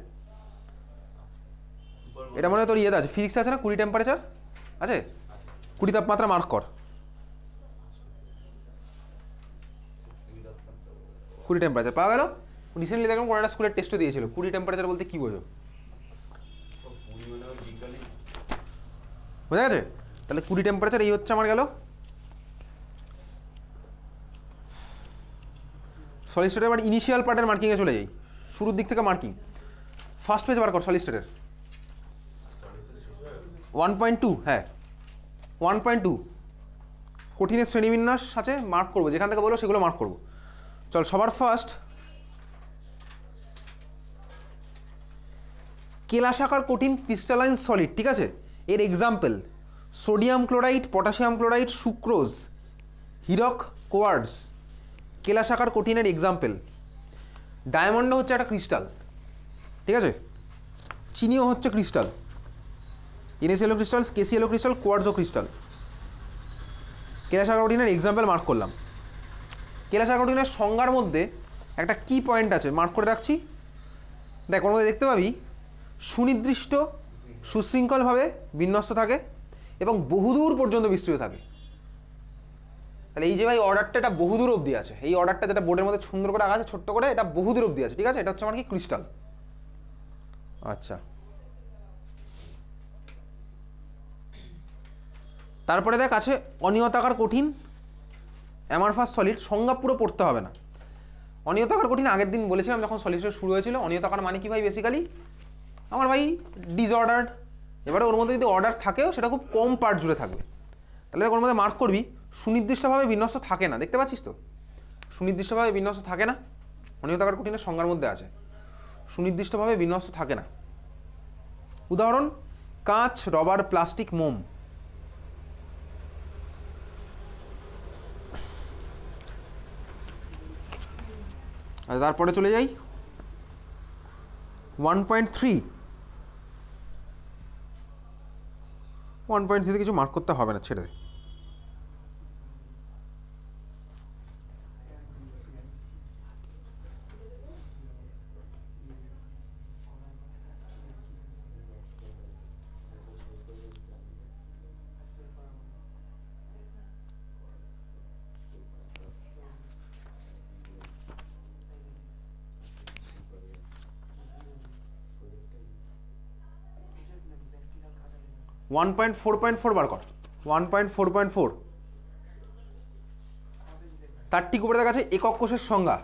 এটা মনে হয় তোর ইয়েতে আছে, ফিজিক্সে আছে না, 20 টেম্পারেচার আছে, 20 তাপমাত্রা মার্ক কর। 20 টেম্পারেচার পাওয়া গেল। রিসেন্টলি দেখলাম কোনো একটা স্কুলের টেস্টও দিয়েছিল, 20 টেম্পারেচার বলতে কি বোঝো, বোঝা গেছে। তাহলে 20 টেম্পারেচার এই হচ্ছে আমার গেল। সলিড স্টেটের এবার ইনিশিয়াল পার্টের মার্কিংয়ে চলে যাই, শুরুর দিক থেকে মার্কিং। ফার্স্ট পেজ বার কর সলিড স্টেটের 1.2, হ্যাঁ 1.2 কঠিনের শ্রেণীবিন্যাস আছে, মার্ক করবো, যেখান থেকে বলো সেগুলো মার্ক করবো। চল সবার ফার্স্ট কেলাসাকার কঠিন ক্রিস্টালাইন সলিড, ঠিক আছে। এর example sodium chloride, potassium chloride, sucrose, হিরক, কোয়ার্টজ। কেলাসাকার কঠিনের এক্সাম্পল। ডায়মন্ড হচ্ছে একটা ক্রিস্টাল, ঠিক আছে। চিনিও হচ্ছে crystal, NaCl crystal, KCl crystal, কোয়ার্টজও ক্রিস্টাল। কেলাসাকার কঠিনের এক্সাম্পল মার্ক করলাম। কেলাসাকার কঠিনের সংজ্ঞার মধ্যে একটা কি পয়েন্ট আছে, মার্ক করে রাখছি। দেখ ওর মধ্যে দেখতে পাবি সুনির্দিষ্ট সুশৃঙ্খলভাবে বিন্যস্ত থাকে এবং বহুদূর পর্যন্ত বিস্তৃত থাকে। তাহলে এই যে ভাই অর্ডারটা, এটা বহুদূর অবধি আছে, এই অর্ডারটা যেটা বোর্ডের মধ্যে সুন্দর করে আঁকা আছে ছোট্ট করে, এটা বহুদূর অবধি আছে, ঠিক আছে। এটা হচ্ছে আমার কি ক্রিস্টাল। আচ্ছা, তারপরে দেখ আছে অনিয়তাকার কঠিন অ্যামারফাস সলিড। সংজ্ঞা পুরো পড়তে হবে না। অনিয়তাকার কঠিন আগের দিন বলেছিলাম যখন সলিড স্টেট শুরু হয়েছিল। অনিয়তাকার মানে কি ভাই, বেসিক্যালি আমার ভাই ডিসঅর্ডার্ড। এবারে ওর মধ্যে যদি অর্ডার থাকেও সেটা খুব কম পার্ট জুড়ে থাকবে। তাহলে ওর মধ্যে মার্ক করবি সুনির্দিষ্টভাবে বিন্যস্ত থাকে না, দেখতে পাচ্ছিস তো, সুনির্দিষ্টভাবে বিন্যস্ত থাকে না। অনিয়তাকার কঠিনের সংজ্ঞার মধ্যে আছে সুনির্দিষ্টভাবে বিন্যস্ত থাকে না। উদাহরণ কাঁচ, রবার, প্লাস্টিক, মোম। আর তারপরে চলে যাই 1.3। 1.3 কিছু মার্ক করতে হবে না, ছেড়ে দে। ওয়ান পয়েন্ট ফোর বার কর। 1.4.4 তার ঠিক উপরে দেখা আছে একক কোষের সংজ্ঞা।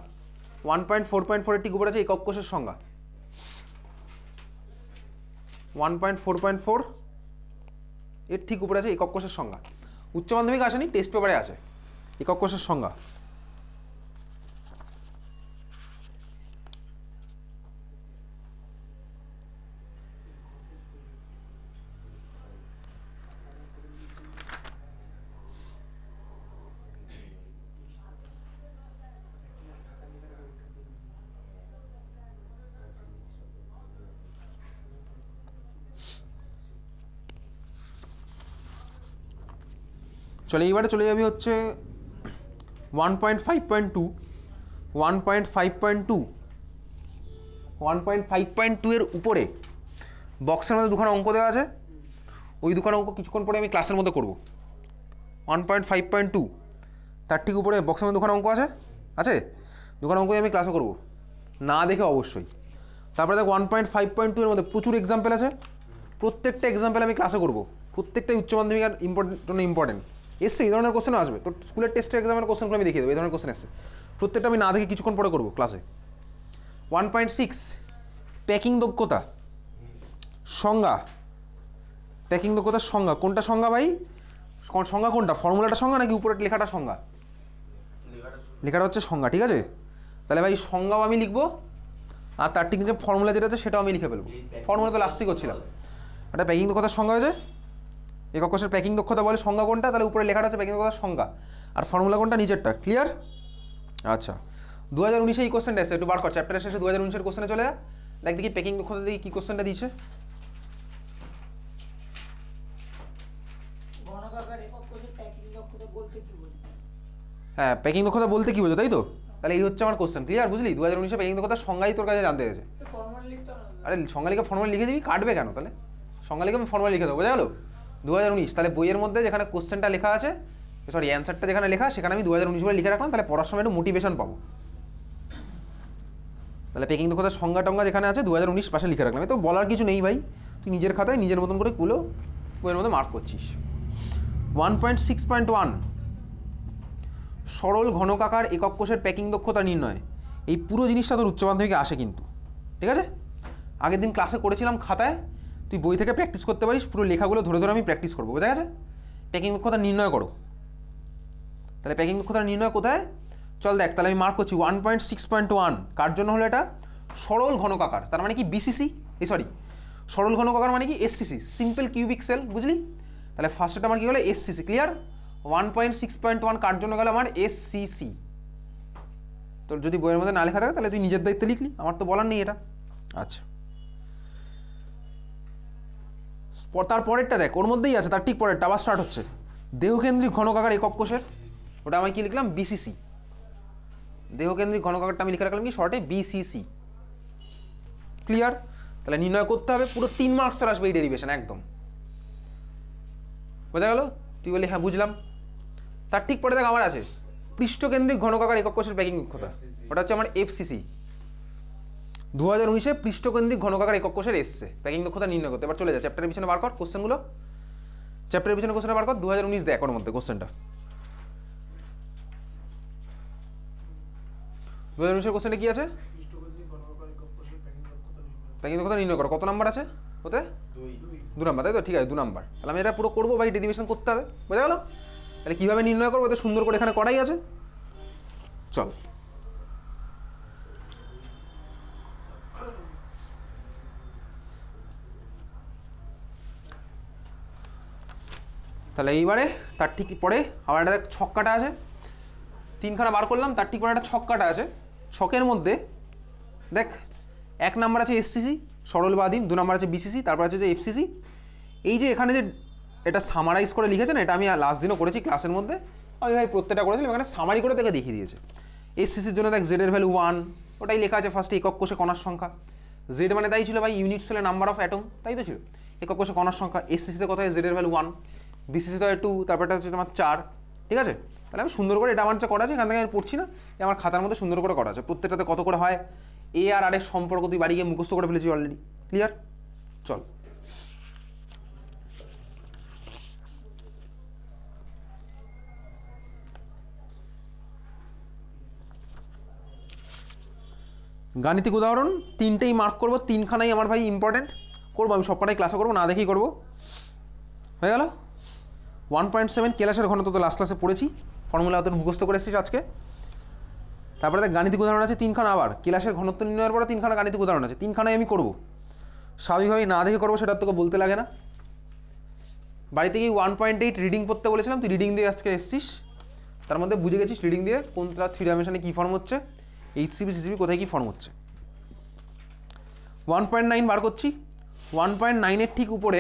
1.4.4 এর ঠিক উপরে আছে একক কোষের সংজ্ঞা। 1.4.4 এর ঠিক উপরে আছে একক কোষের সংজ্ঞা। উচ্চ মাধ্যমিক আসেনি, টেস্ট পেপারে আছে একক কোষের সংজ্ঞা। চলে এইবারে চলে যাবি হচ্ছে 1.5.2। 1.5.2 1.5.2 এর উপরে বক্সের মধ্যে দুখানা অঙ্ক দেওয়া আছে। ওই দুখানা অঙ্ক কিছুক্ষণ পরে আমি ক্লাসের মধ্যে করব। 1.5.2 তার ঠিক উপরে বক্সের মধ্যে দুখানা অঙ্ক আছে, দুখানা অঙ্কই আমি ক্লাসে করব, না দেখে অবশ্যই। তারপরে দেখ 1.5.2 এর মধ্যে প্রচুর এক্সাম্পল আছে, প্রত্যেকটা এক্সাম্পল আমি ক্লাসে করব। প্রত্যেকটাই উচ্চ মাধ্যমিক আর ইম্পর্টেন্ট এসছে, এই ধরনের কোশ্চেনও আসবে। তোর স্কুলের টেস্টের এক্সামের কোশ্চেনগুলো আমি দেখিয়ে দেবো, এই ধরনের কোশ্চেন এসছে। প্রত্যেকটা আমি না দেখে কিছুক্ষণ পরে করবো ক্লাসে। 1.6 প্যাকিং দক্ষতা। সংজ্ঞা, প্যাকিং দক্ষতার সংজ্ঞা কোনটা সংজ্ঞা ভাই? সংজ্ঞা কোনটা? ফর্মুলাটা সংজ্ঞা নাকি উপরে লেখাটা সংজ্ঞা? লেখাটা হচ্ছে সংজ্ঞা, ঠিক আছে? তাহলে ভাই সংজ্ঞাও আমি লিখবো, আর তার ঠিক নিচে ফর্মুলা যেটা আছে সেটাও আমি লিখে ফেলবো। ফর্মুলা তো লাস্টই করছিলাম। এটা প্যাকিং দক্ষতার সংজ্ঞা হয়েছে, একক কোষের প্যাকিং দক্ষতা বলে সংজ্ঞা কোনটা, তাহলে উপরে লেখাটা হচ্ছে প্যাকিং দক্ষতার সংজ্ঞা, আর ফর্মুলা কোনটা নিচেরটা। ক্লিয়ার? আচ্ছা, 2019-এ এই কোশ্চেনটা এসে একটু বার কর, চ্যাপ্টারের শেষে 2019-এর কোশ্চেনে চলে যা, দেখ দেখি প্যাকিং দক্ষতা দেখি কি কোশ্চেনটা দিয়েছে। হ্যাঁ, প্যাকিং দক্ষতা বলতে কি বোঝো, তাই তো? তাহলে এই হচ্ছে আমার কোশ্চেন। ক্লিয়ার? বুঝলি? 2019-এ প্যাকিং দক্ষতার সংজ্ঞাই তোর কাছে জানতে গেছে। আরে সংজ্ঞা লিখে ফর্মুলা লিখে দিবি, কাটবে কেন? তাহলে সংজ্ঞা লিখে আমি ফর্মুলা লিখে দেবো, বোঝা গেল? 2019, তাহলে বইয়ের মধ্যে যেখানে কোশ্চেনটা লেখা আছে, সরি অ্যান্সারটা যেখানে লেখা, সেখানে আমি 2019 বলে লিখে রাখলাম, তাহলে পড়ার সময় একটু মোটিভেশন পাবো। তাহলে প্যাকিং দক্ষতার সংজ্ঞা টঙ্গা যেখানে আছে 2019 পাশে লিখে রাখলাম। তো বলার কিছু নেই ভাই, তুই নিজের খাতায় নিজের মতন করে কুলো বইয়ের মধ্যে মার্ক করছিস। 1.6.1 সরল ঘনকাকার একক কোষের প্যাকিং দক্ষতা নির্ণয়। এই পুরো জিনিসটা তোর উচ্চ মাধ্যমিকে আসে কিন্তু, ঠিক আছে? আগের দিন ক্লাসে করেছিলাম খাতায়, তুই বই থেকে প্র্যাকটিস করতে পারিস, পুরো লেখাগুলো ধরে ধরে আমি প্র্যাকটিস করবো, বোঝা গেছে? প্যাকিং দক্ষতা নির্ণয় করো। তাহলে প্যাকিং দক্ষতা নির্ণয় কোথায়? চল দেখ, তাহলে আমি মার্ক করছি 1.6.1। কার জন্য হলো এটা? সরল ঘনকাকার, তার মানে কি বিসিসি, সরি সরল ঘনকাকার মানে কি এসসিসি, সিম্পল কিউবিক সেল, বুঝলি? তাহলে ফার্স্টটা আমার কি হলো? এসসিসি। ক্লিয়ার? 1.6.1 কার জন্য গেল আমার? এসসিসি। তোর যদি বইয়ের মধ্যে না লেখা থাকে তাহলে তুই নিজের দায়িত্বে লিখলি, আমার তো বলার নেই এটা। আচ্ছা, তারপরেরটা দেখ, ওর মধ্যেই আছে, তার ঠিক পরেরটা আবার স্টার্ট হচ্ছে। দেহকেন্দ্রিক ঘনকাকার একক কোষের, ওটা আমি কি লিখলাম? বিসিসি। দেহকেন্দ্রিক ঘনকাকারটা আমি লিখে রাখলাম কি শর্টে? বিসিসি। ক্লিয়ার? তাহলে নির্ণয় করতে হবে, পুরো 3 মার্কস তোর আসবে এই ডেরিভেশন, একদম বোঝা গেল? তুই বলি হ্যাঁ বুঝলাম। তার ঠিক পরে দেখ আমার আছে পৃষ্ঠকেন্দ্রিক ঘনকাকার একক কোষের প্যাকিং দক্ষতা, ওটা হচ্ছে আমার এফসিসি। 2019-এ পৃষ্ঠকেন্দ্রিক ঘনকাকার একক কোষের এসছে প্যাকিং দক্ষতা নির্ণয় করতে। এবার চলে যায় চ্যাপ্টারের পিছনে বার কর কোশ্চেনগুলো, চ্যাপ্টারের পিছনে কোশ্চেনটা বার কর, 2019 দেখ ওর মধ্যে কোশ্চেনটা। 2019-এর কোশ্চেনে কি আছে? প্যাকিং দক্ষতা নির্ণয় করো। কত নাম্বার আছে ওতে? 2 নাম্বার, তাই তো? ঠিক আছে, 2 নাম্বার। তাহলে আমি এটা পুরো করবো ভাই, ডেরিভেশন করতে হবে, বোঝা গেল? তাহলে কীভাবে নির্ণয় করবো ওতে সুন্দর করে এখানে করাই আছে। চল, তাহলে এইবারে তার ঠিক পরে আবার একটা দেখ ছক্কাটা আছে, 3খানা বার করলাম, তার ঠিক পরে একটা ছক্কাটা আছে। ছকের মধ্যে দেখ 1 নাম্বার আছে এসসিসি সরল বা আদিম, 2 নাম্বার আছে বিসিসি, তারপর আছে যে এফসিসি। এই যে এখানে যে এটা সামারাইজ করে লিখেছে না, এটা আমি লাস্ট দিনও করেছি ক্লাসের মধ্যে, আমি ভাই প্রত্যেকটা করেছিলাম, এখানে সামারি করে তোকে দেখিয়ে দিয়েছে। এসসিসির জন্য দেখ জেডের ভ্যালু 1, ওটাই লেখা আছে ফার্স্টে একক কোষে কণার সংখ্যা। জেড মানে তাই ছিল ভাই ইউনিট সেলে নাম্বার অফ অ্যাটম, তাই তো ছিল। একক কোষে কণার সংখ্যা। এসসিসিতে কোথায়? জেডের ভ্যালু 1, বিসিসিতে হয় 2, তারপরটা হচ্ছে তোমার 4, ঠিক আছে? তাহলে আমি সুন্দর করে, এটা আমার যা করা আছে এখান থেকে আমি পড়ছি না, আমার খাতার মধ্যে সুন্দর করে করা আছে, প্রত্যেকটাতে কত করে হয়, এ আর আর এর সম্পর্ক তুই বাড়ি গিয়ে মুখস্থ করে ফেলেছি অলরেডি। ক্লিয়ার? চল, গাণিতিক উদাহরণ 3টেই মার্ক করবো, 3খানাই আমার ভাই ইম্পর্টেন্ট করবো, আমি সবকটাই ক্লাসে করবো, না দেখেই করবো। হয়ে গেল? 1.7 কেলাসের ঘনত্ব তো লাস্ট ক্লাসে পড়েছি, ফর্মুলা ওদের মুখস্থ করে এসেছিস আজকে। তারপরে দেখ গাণিতিক উদাহরণ আছে 3খানা, আবার কেলাসের ঘনত্ব নির্ণয়ের পরে 3খানা গাণিতিক উদাহরণ আছে, 3খানাই আমি করবো। স্বাভাবিকভাবেই না দেখে করবো, সেটা তোকে বলতে লাগে না। বাড়িতে গিয়ে 1.8 রিডিং পড়তে বলেছিলাম, তুই রিডিং দিয়ে আজকে এসছিস, তার মধ্যে বুঝে গেছিস রিডিং দিয়ে কোনটা 3 ডাইমেনশনে কী ফর্ম হচ্ছে, এইচসিবি সিসিবি কোথায় কী ফর্ম হচ্ছে। 1.9 বার করছি। 1.9-এর ঠিক উপরে,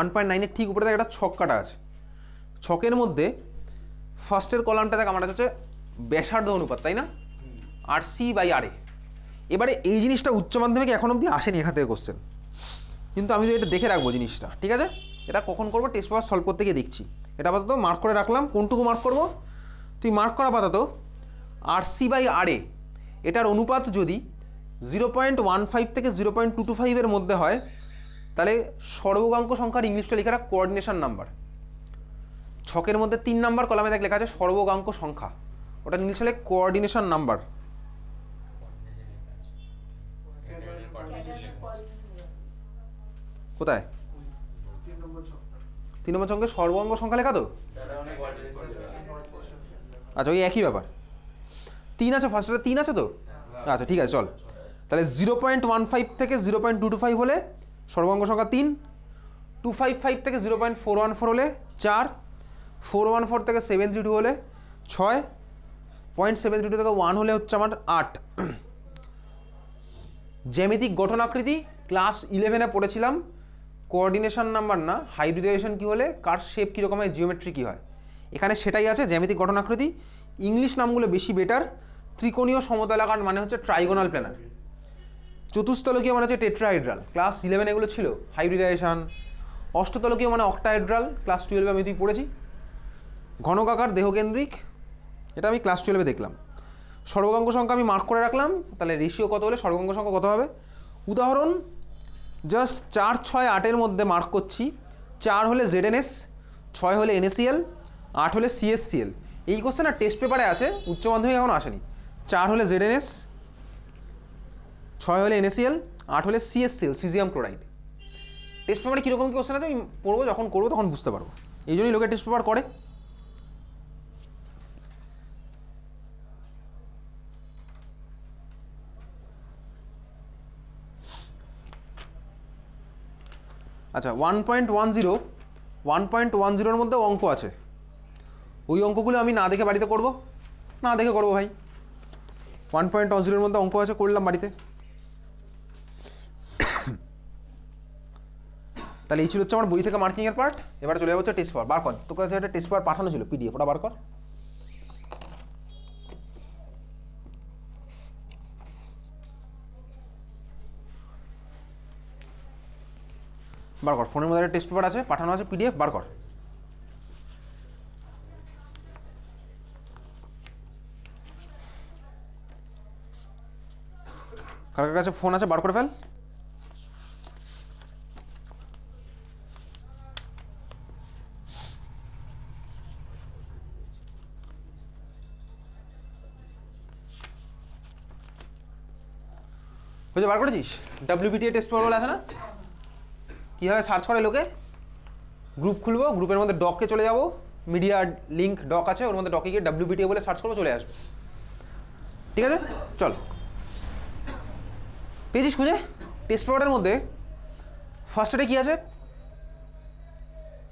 1.9-এর ঠিক উপরে দেখ একটা ছক কাটা আছে। ছকের মধ্যে ফার্স্টের কলামটা দেখ আমার হচ্ছে ব্যাসার্ধ অনুপাত, তাই না? আর সি বাই আর এ। এবারে এই জিনিসটা উচ্চ মাধ্যমিকে এখন অবধি আসেনি এখান থেকে কোশ্চেন, কিন্তু আমি এটা দেখে রাখবো জিনিসটা, ঠিক আছে? এটা কখন করবো? টেস্ট পেপার সলভ করতে গিয়ে দেখছি। এটা আপাতত মার্ক করে রাখলাম। কোনটুকু মার্ক করবো? তুই মার্ক করা আপাতত আর সি বাই আর এ, এটার অনুপাত যদি 0.15 থেকে 0.225-এর মধ্যে হয়, তাহলে সর্বগাঙ্ক সংখ্যার ইংলিশটা লেখা রাখ কোঅর্ডিনেশন নাম্বার। ছকের মধ্যে 3 নাম্বার কলামে দেখ লেখা আছে সর্বগাঙ্ক সংখ্যা, ওটা ইংলিশে লেখ কোঅর্ডিনেশন নাম্বার। কোথায়? 3 নম্বর অঙ্কে সর্বাঙ্গ সংখ্যা লেখা তো? আচ্ছা ওই একই ব্যাপার। 3 আছে, ফার্স্টে 3 আছে তো? আচ্ছা ঠিক আছে চল, তাহলে 0.15 থেকে 0.225 হলে সর্বাঙ্গ সংখ্যা 3, 255 থেকে 0.414 হলে 4, 414 থেকে 732 হলে 6, 0.732 থেকে 1 হলে হচ্ছে আমার 8। জ্যামিতিক গঠন আকৃতি ক্লাস 11-এ পড়েছিলাম, কোঅর্ডিনেশন নাম্বার না, হাইব্রিডাইজেশন কী হলে কার শেপ কীরকম হয়, জিওমেট্রি কী হয়, এখানে সেটাই আছে জ্যামিতিক গঠন আকৃতি। ইংলিশ নামগুলো বেশি বেটার। ত্রিকোণীয় সমতলাকার মানে হচ্ছে ট্রাইগোনাল প্ল্যানার, চতুস্তলকীয় মানে হচ্ছে টেট্রাহাইড্রাল, ক্লাস 11 এগুলো ছিল, হাইব্রিডাইজেশন। অষ্টতলকীয় মানে অক্টাহাইড্রাল, ক্লাস 12 আমি তুই পড়েছি। ঘনকাকার দেহকেন্দ্রিক, এটা আমি ক্লাস 12-এ দেখলাম। সর্বাঙ্গ সংখ্যা আমি মার্ক করে রাখলাম, তাহলে রেশিও কত হলে সর্বাঙ্গ সংখ্যা কত হবে। উদাহরণ জাস্ট 4, 6, 8-এর মধ্যে মার্ক করছি। 4 হলে ZNS, 6 হলে NaCl, 8 হলে CSCl। এই কোশ্চেন না টেস্ট পেপারে আছে, উচ্চ মাধ্যমিক এখনো আসেনি। 4 হলে ZNS, 6 হলে NaCl, 8 হলে CSCl, সিজিয়াম ক্লোরাইড। টেস্ট পেপারে কীরকম কী কোশ্চেন আছে আমি পড়বো, যখন করবো তখন বুঝতে পারবো, এই জন্যই লোকে টেস্ট পেপার করে। আচ্ছা 1.10 মধ্যে অঙ্ক আছে, ওই অঙ্কগুলো আমি না দেখে বাড়িতে করব, না দেখে করবো ভাই। 1.10-এর মধ্যে অঙ্ক আছে, করলাম বাড়িতে। তাহলে এই ছিল হচ্ছে আমার বই থেকে মার্কিংয়ের পার্ট। এবার চলে যাবো হচ্ছে টেস্ট পেপার। বার কর, তোর কাছে একটা টেস্ট পেপার পাঠানো ছিল PDF, ওটা বার কর। বার কর, ফোনের মধ্যে একটা টেস্ট পেপার আছে, পাঠানো আছে PDF, বার কর। কার কার কাছে ফোন আছে বার করে ফেল। হয়েছে, বার করেছিস? WBTA টেস্ট পেপার বলে আছে না, কীভাবে সার্চ করে লোকে? গ্রুপ খুলবো, গ্রুপের মধ্যে ডকে চলে যাবো, মিডিয়া লিঙ্ক ডক আছে, ওর মধ্যে ডকে গিয়ে WBTA বলে সার্চ করবো, চলে আসবে। ঠিক আছে চল, পেয়েছিস খুঁজে? টেস্ট পেপারের মধ্যে ফার্স্ট ডে কী আছে?